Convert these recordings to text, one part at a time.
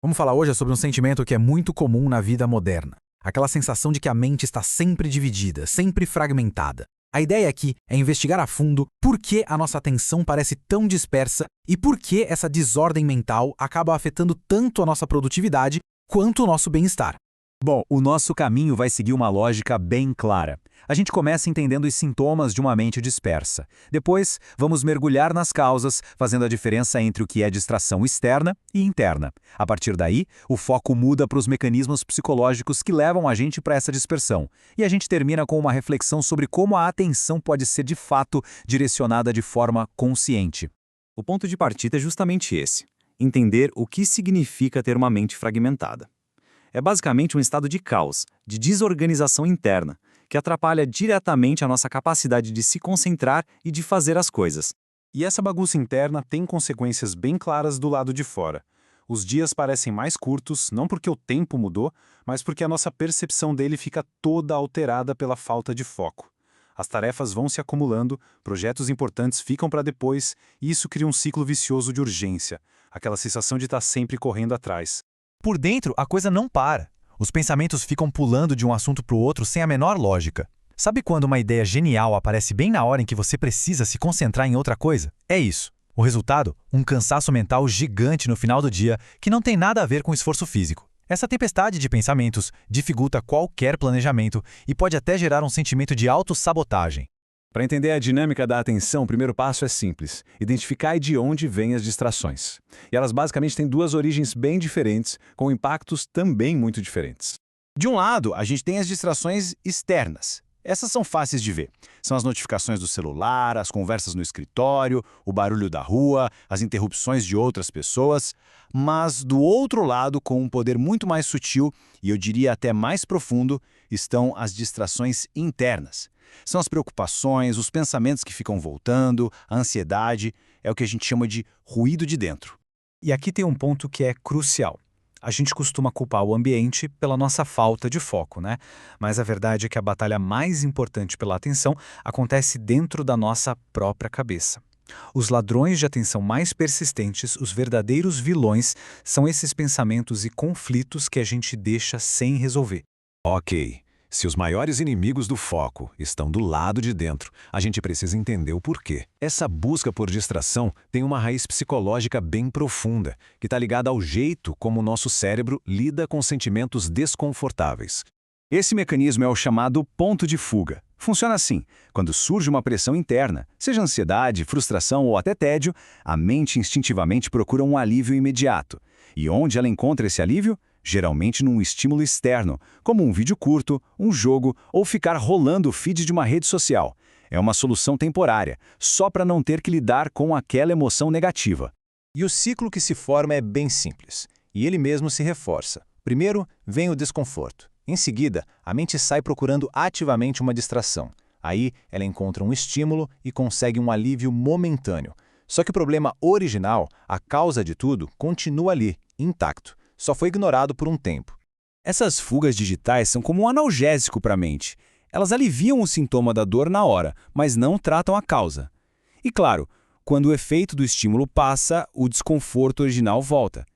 Vamos falar hoje sobre um sentimento que é muito comum na vida moderna. Aquela sensação de que a mente está sempre dividida, sempre fragmentada. A ideia aqui é investigar a fundo por que a nossa atenção parece tão dispersa e por que essa desordem mental acaba afetando tanto a nossa produtividade quanto o nosso bem-estar. Bom, o nosso caminho vai seguir uma lógica bem clara. A gente começa entendendo os sintomas de uma mente dispersa. Depois, vamos mergulhar nas causas, fazendo a diferença entre o que é distração externa e interna. A partir daí, o foco muda para os mecanismos psicológicos que levam a gente para essa dispersão. E a gente termina com uma reflexão sobre como a atenção pode ser, de fato, direcionada de forma consciente. O ponto de partida é justamente esse: entender o que significa ter uma mente fragmentada. É basicamente um estado de caos, de desorganização interna, que atrapalha diretamente a nossa capacidade de se concentrar e de fazer as coisas. E essa bagunça interna tem consequências bem claras do lado de fora. Os dias parecem mais curtos, não porque o tempo mudou, mas porque a nossa percepção dele fica toda alterada pela falta de foco. As tarefas vão se acumulando, projetos importantes ficam para depois, e isso cria um ciclo vicioso de urgência, aquela sensação de estar sempre correndo atrás. Por dentro, a coisa não para. Os pensamentos ficam pulando de um assunto para o outro sem a menor lógica. Sabe quando uma ideia genial aparece bem na hora em que você precisa se concentrar em outra coisa? É isso. O resultado? Um cansaço mental gigante no final do dia que não tem nada a ver com esforço físico. Essa tempestade de pensamentos dificulta qualquer planejamento e pode até gerar um sentimento de autossabotagem. Para entender a dinâmica da atenção, o primeiro passo é simples: identificar de onde vêm as distrações. E elas basicamente têm duas origens bem diferentes, com impactos também muito diferentes. De um lado, a gente tem as distrações externas. Essas são fáceis de ver. São as notificações do celular, as conversas no escritório, o barulho da rua, as interrupções de outras pessoas. Mas do outro lado, com um poder muito mais sutil e eu diria até mais profundo, estão as distrações internas. São as preocupações, os pensamentos que ficam voltando, a ansiedade, é o que a gente chama de ruído de dentro. E aqui tem um ponto que é crucial. A gente costuma culpar o ambiente pela nossa falta de foco, né? Mas a verdade é que a batalha mais importante pela atenção acontece dentro da nossa própria cabeça. Os ladrões de atenção mais persistentes, os verdadeiros vilões, são esses pensamentos e conflitos que a gente deixa sem resolver. Ok. Se os maiores inimigos do foco estão do lado de dentro, a gente precisa entender o porquê. Essa busca por distração tem uma raiz psicológica bem profunda, que está ligada ao jeito como o nosso cérebro lida com sentimentos desconfortáveis. Esse mecanismo é o chamado ponto de fuga. Funciona assim: quando surge uma pressão interna, seja ansiedade, frustração ou até tédio, a mente instintivamente procura um alívio imediato. E onde ela encontra esse alívio? Geralmente num estímulo externo, como um vídeo curto, um jogo ou ficar rolando o feed de uma rede social. É uma solução temporária, só para não ter que lidar com aquela emoção negativa. E o ciclo que se forma é bem simples, e ele mesmo se reforça. Primeiro, vem o desconforto. Em seguida, a mente sai procurando ativamente uma distração. Aí, ela encontra um estímulo e consegue um alívio momentâneo. Só que o problema original, a causa de tudo, continua ali, intacto. Só foi ignorado por um tempo. Essas fugas digitais são como um analgésico para a mente. Elas aliviam o sintoma da dor na hora, mas não tratam a causa. E claro, quando o efeito do estímulo passa, o desconforto original volta.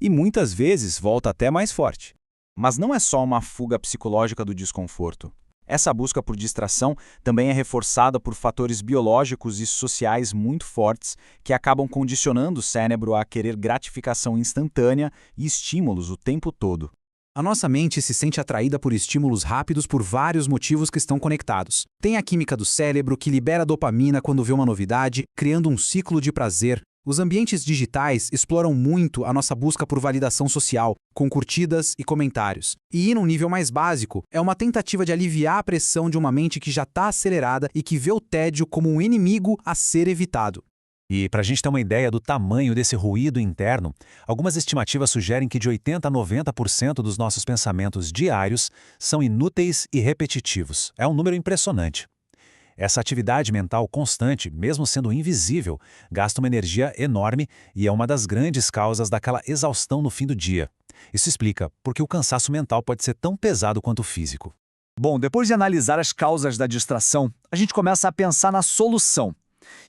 E muitas vezes volta até mais forte. Mas não é só uma fuga psicológica do desconforto. Essa busca por distração também é reforçada por fatores biológicos e sociais muito fortes que acabam condicionando o cérebro a querer gratificação instantânea e estímulos o tempo todo. A nossa mente se sente atraída por estímulos rápidos por vários motivos que estão conectados. Tem a química do cérebro que libera dopamina quando vê uma novidade, criando um ciclo de prazer. Os ambientes digitais exploram muito a nossa busca por validação social, com curtidas e comentários. E ir num nível mais básico, é uma tentativa de aliviar a pressão de uma mente que já está acelerada e que vê o tédio como um inimigo a ser evitado. E para a gente ter uma ideia do tamanho desse ruído interno, algumas estimativas sugerem que de 80% a 90% dos nossos pensamentos diários são inúteis e repetitivos. É um número impressionante. Essa atividade mental constante, mesmo sendo invisível, gasta uma energia enorme e é uma das grandes causas daquela exaustão no fim do dia. Isso explica por que o cansaço mental pode ser tão pesado quanto o físico. Bom, depois de analisar as causas da distração, a gente começa a pensar na solução.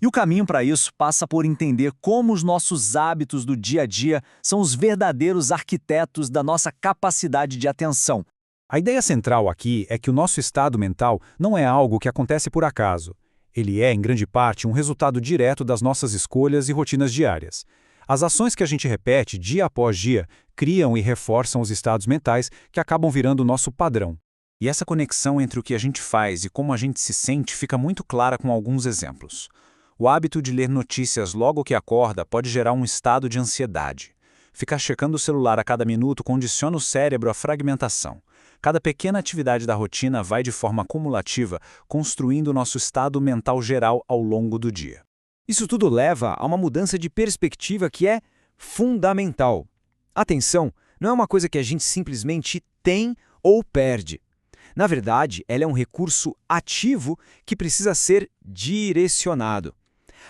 E o caminho para isso passa por entender como os nossos hábitos do dia a dia são os verdadeiros arquitetos da nossa capacidade de atenção. A ideia central aqui é que o nosso estado mental não é algo que acontece por acaso. Ele é, em grande parte, um resultado direto das nossas escolhas e rotinas diárias. As ações que a gente repete dia após dia criam e reforçam os estados mentais que acabam virando o nosso padrão. E essa conexão entre o que a gente faz e como a gente se sente fica muito clara com alguns exemplos. O hábito de ler notícias logo que acorda pode gerar um estado de ansiedade. Ficar checando o celular a cada minuto condiciona o cérebro à fragmentação. Cada pequena atividade da rotina vai de forma cumulativa, construindo o nosso estado mental geral ao longo do dia. Isso tudo leva a uma mudança de perspectiva que é fundamental. Atenção não é uma coisa que a gente simplesmente tem ou perde. Na verdade, ela é um recurso ativo que precisa ser direcionado.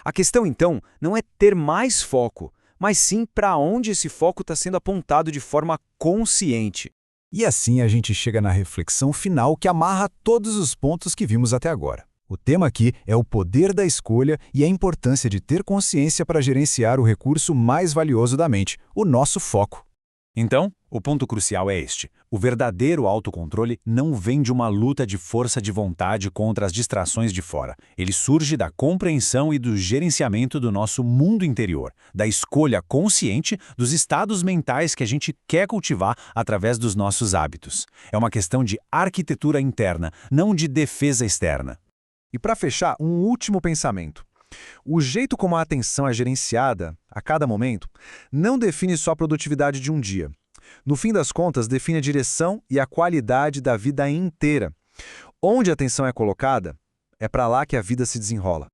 A questão, então, não é ter mais foco, mas sim para onde esse foco está sendo apontado de forma consciente. E assim a gente chega na reflexão final que amarra todos os pontos que vimos até agora. O tema aqui é o poder da escolha e a importância de ter consciência para gerenciar o recurso mais valioso da mente, o nosso foco. Então, o ponto crucial é este. O verdadeiro autocontrole não vem de uma luta de força de vontade contra as distrações de fora. Ele surge da compreensão e do gerenciamento do nosso mundo interior, da escolha consciente dos estados mentais que a gente quer cultivar através dos nossos hábitos. É uma questão de arquitetura interna, não de defesa externa. E para fechar, um último pensamento. O jeito como a atenção é gerenciada, a cada momento, não define só a produtividade de um dia. No fim das contas, define a direção e a qualidade da vida inteira. Onde a atenção é colocada, é para lá que a vida se desenrola.